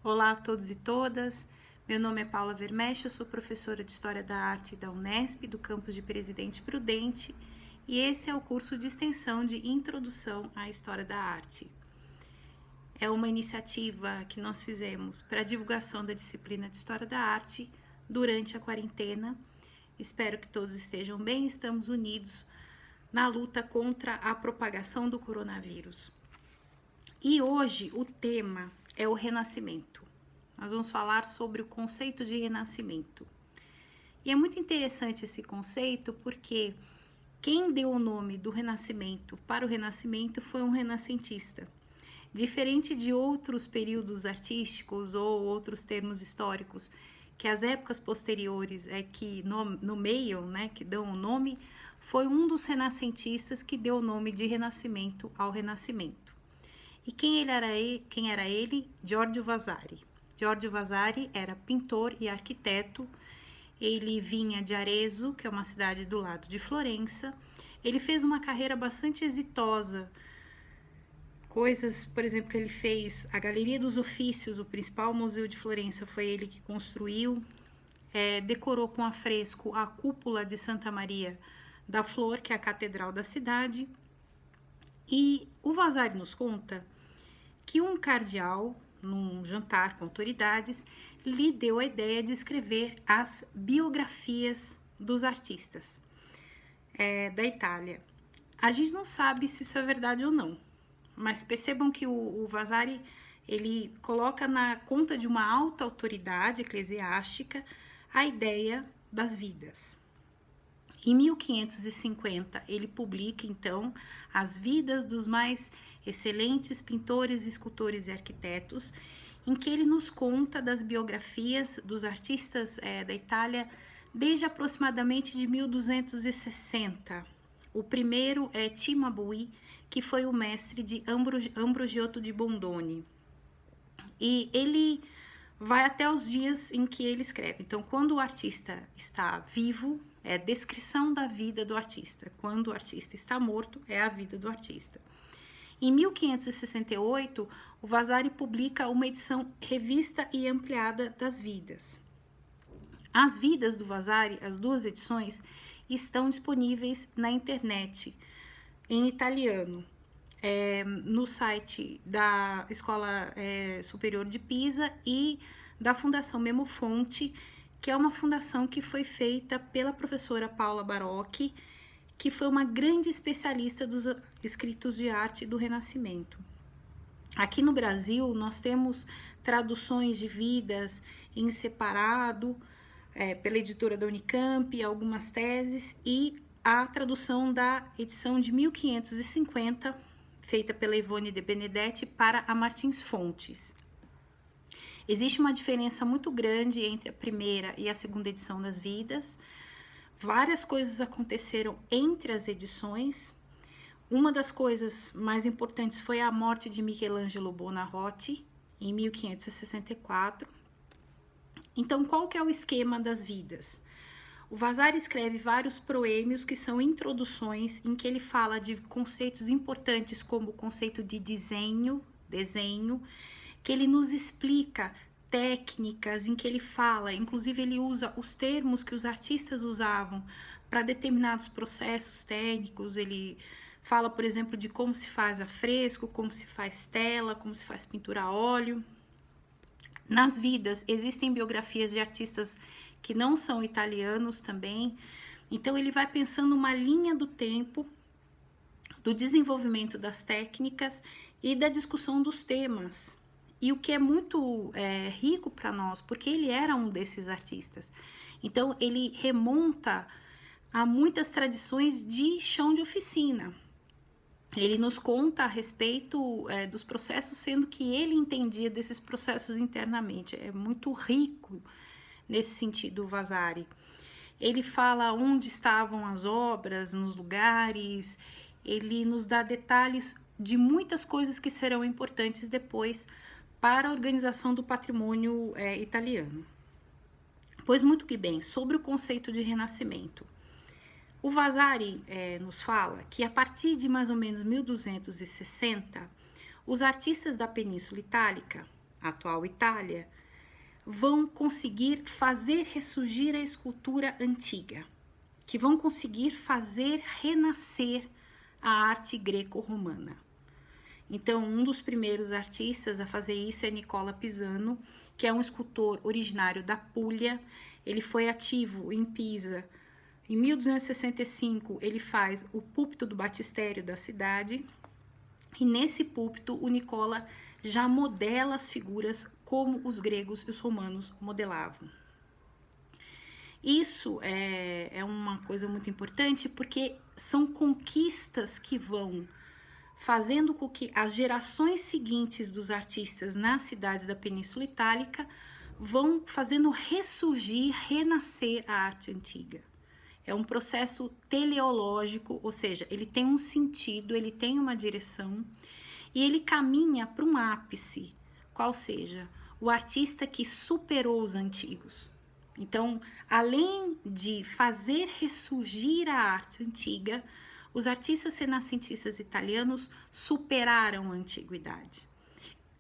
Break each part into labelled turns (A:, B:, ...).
A: Olá a todos e todas, meu nome é Paula Vermesch, eu sou professora de História da Arte da Unesp, do campus de Presidente Prudente, e esse é o curso de extensão de Introdução à História da Arte. É uma iniciativa que nós fizemos para a divulgação da disciplina de História da Arte durante a quarentena. Espero que todos estejam bem, estamos unidos na luta contra a propagação do coronavírus. E hoje o tema é o Renascimento. Nós vamos falar sobre o conceito de renascimento. E é muito interessante esse conceito porque quem deu o nome do Renascimento para o Renascimento foi um renascentista. Diferente de outros períodos artísticos ou outros termos históricos, que as épocas posteriores é que nomeiam, que dão o nome, foi um dos renascentistas que deu o nome de Renascimento ao Renascimento. E quem era ele? Giorgio Vasari. Giorgio Vasari era pintor e arquiteto. Ele vinha de Arezzo, que é uma cidade do lado de Florença. Ele fez uma carreira bastante exitosa. Coisas, por exemplo, que ele fez, a Galeria dos Ofícios, o principal museu de Florença, foi ele que construiu. Decorou com afresco a cúpula de Santa Maria da Flor, que é a catedral da cidade. E o Vasari nos conta que um cardeal, num jantar com autoridades, lhe deu a ideia de escrever as biografias dos artistas da Itália. A gente não sabe se isso é verdade ou não, mas percebam que o Vasari, ele coloca na conta de uma alta autoridade eclesiástica a ideia das vidas. Em 1550, ele publica, então, as vidas dos mais excelentes pintores, escultores e arquitetos, em que ele nos conta das biografias dos artistas da Itália desde aproximadamente de 1260. O primeiro é Cimabue, que foi o mestre de Ambrogio de Bondone. E ele vai até os dias em que ele escreve. Então, quando o artista está vivo, é descrição da vida do artista. Quando o artista está morto, é a vida do artista. Em 1568, o Vasari publica uma edição revista e ampliada das vidas. As vidas do Vasari, as duas edições, estão disponíveis na internet, em italiano, no site da Escola Superior de Pisa e da Fundação Memofonte, que é uma fundação que foi feita pela professora Paula Barocchi, que foi uma grande especialista dos escritos de arte do Renascimento. Aqui no Brasil, nós temos traduções de vidas em separado, pela editora da Unicamp, algumas teses, e a tradução da edição de 1550, feita pela Ivone de Benedetti, para a Martins Fontes. Existe uma diferença muito grande entre a primeira e a segunda edição das vidas. Várias coisas aconteceram entre as edições. Uma das coisas mais importantes foi a morte de Michelangelo Buonarroti, em 1564. Então, qual que é o esquema das vidas? O Vasari escreve vários proêmios que são introduções em que ele fala de conceitos importantes como o conceito de desenho, que ele nos explica técnicas, em que ele fala, inclusive ele usa os termos que os artistas usavam para determinados processos técnicos. Ele fala, por exemplo, de como se faz afresco, como se faz tela, como se faz pintura a óleo. Nas vidas existem biografias de artistas que não são italianos também. Então ele vai pensando uma linha do tempo, do desenvolvimento das técnicas e da discussão dos temas. E o que é muito rico para nós, porque ele era um desses artistas. Então ele remonta a muitas tradições de chão de oficina. Ele nos conta a respeito dos processos, sendo que ele entendia desses processos internamente. É muito rico nesse sentido o Vasari. Ele fala onde estavam as obras, nos lugares, ele nos dá detalhes de muitas coisas que serão importantes depois para a organização do patrimônio italiano. Pois muito que bem, sobre o conceito de renascimento. O Vasari nos fala que a partir de mais ou menos 1260, os artistas da Península Itálica, a atual Itália, vão conseguir fazer ressurgir a escultura antiga, que vão conseguir fazer renascer a arte greco-romana. Então, um dos primeiros artistas a fazer isso é Nicola Pisano, que é um escultor originário da Puglia. Ele foi ativo em Pisa. Em 1265, ele faz o púlpito do batistério da cidade, e nesse púlpito o Nicola já modela as figuras como os gregos e os romanos modelavam. Isso é uma coisa muito importante, porque são conquistas que vão fazendo com que as gerações seguintes dos artistas nas cidades da Península Itálica vão fazendo ressurgir, renascer a arte antiga. É um processo teleológico, ou seja, ele tem um sentido, ele tem uma direção e ele caminha para um ápice, qual seja o artista que superou os antigos. Então, além de fazer ressurgir a arte antiga, os artistas renascentistas italianos superaram a antiguidade.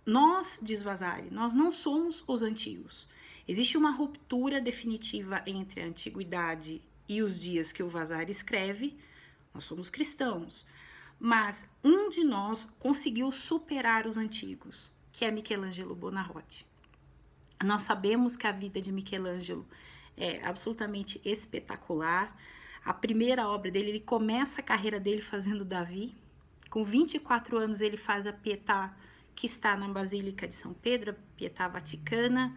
A: Nós, diz Vasari, nós não somos os antigos. Existe uma ruptura definitiva entre a antiguidade e os dias que o Vasari escreve. Nós somos cristãos, mas um de nós conseguiu superar os antigos, que é Michelangelo Buonarroti. Nós sabemos que a vida de Michelangelo é absolutamente espetacular. A primeira obra dele, ele começa a carreira dele fazendo Davi. Com 24 anos ele faz a Pietà, que está na Basílica de São Pedro, a Pietà Vaticana,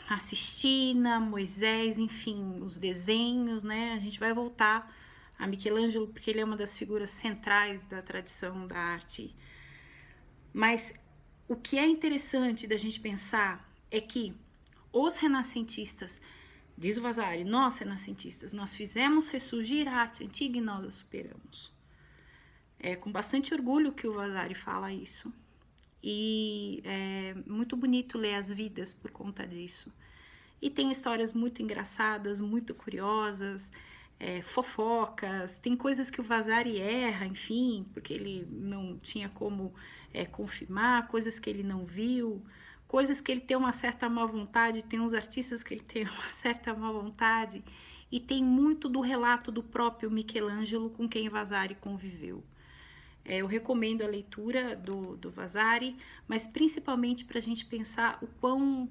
A: a Sistina, Moisés, enfim, os desenhos, né? A gente vai voltar a Michelangelo porque ele é uma das figuras centrais da tradição da arte. Mas o que é interessante da gente pensar é que os renascentistas, diz Vasari, nós renascentistas, nós fizemos ressurgir a arte antiga e nós a superamos. É com bastante orgulho que o Vasari fala isso. E é muito bonito ler as vidas por conta disso. E tem histórias muito engraçadas, muito curiosas, fofocas, tem coisas que o Vasari erra, enfim, porque ele não tinha como confirmar, coisas que ele não viu, coisas que ele tem uma certa má vontade, tem uns artistas que ele tem uma certa má vontade, e tem muito do relato do próprio Michelangelo com quem Vasari conviveu. Eu recomendo a leitura do Vasari, mas principalmente para a gente pensar o quão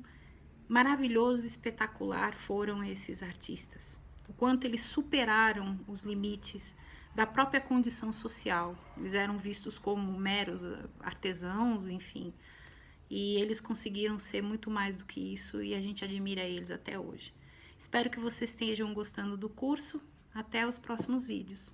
A: maravilhoso e espetacular foram esses artistas, o quanto eles superaram os limites da própria condição social. Eles eram vistos como meros artesãos, enfim, e eles conseguiram ser muito mais do que isso e a gente admira eles até hoje. Espero que vocês estejam gostando do curso. Até os próximos vídeos.